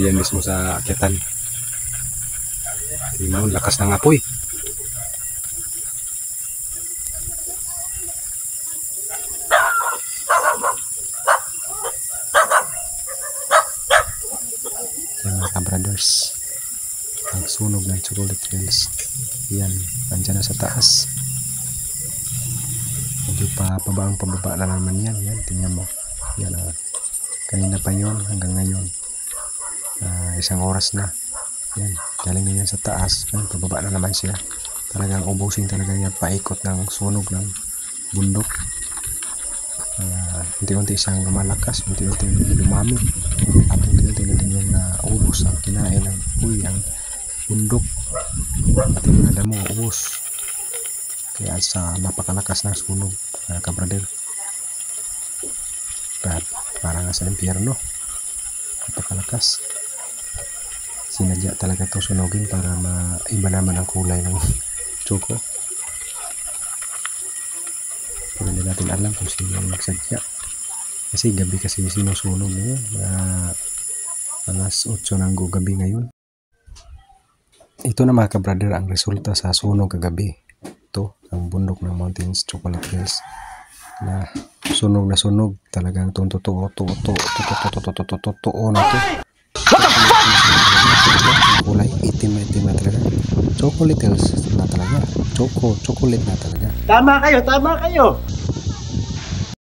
diyan mismo sa akyatan. Tingnan, lakas ng apoy. Yan mga kabrothers, ang sunog ng Chocolate Hills. Yan, nandiyan na sa taas. Hindi pa pababa na naman yan. Yan, tingnan mo. Yan, kanina pa yun hanggang ngayon. 1 oras na. Yan, galing na yan sa taas. Yan, pababa na naman siya. Talagang ubusin talaga yan, paikot ng sunog ng bundok. Unti-unti siyang lumalakas, unti-unti lumami. At unti-unti na din yung ubos ang kinain ng ang bundok. At yung mga damo, ubos. Kaya sa napakalakas ng sunog, kabrader. Parang sa impyerno. Napakalakas. Sinadya talaga itong sunugin para maiba naman ang kulay ng choco. Pero hindi natin alam kung sino yung nagsadya. Kasi gabi kasi sinusunog ngayon. Alas 8 ng gabi ngayon. Ito na mga kabrader ang resulta sa sunog kagabi. Ito ang bundok ng Mountains Chocolate Hills. Na sunog talagang totoo na to. Kulay itim na talaga. Chocolate Hills na talaga. Chocolate na talaga. Tama kayo.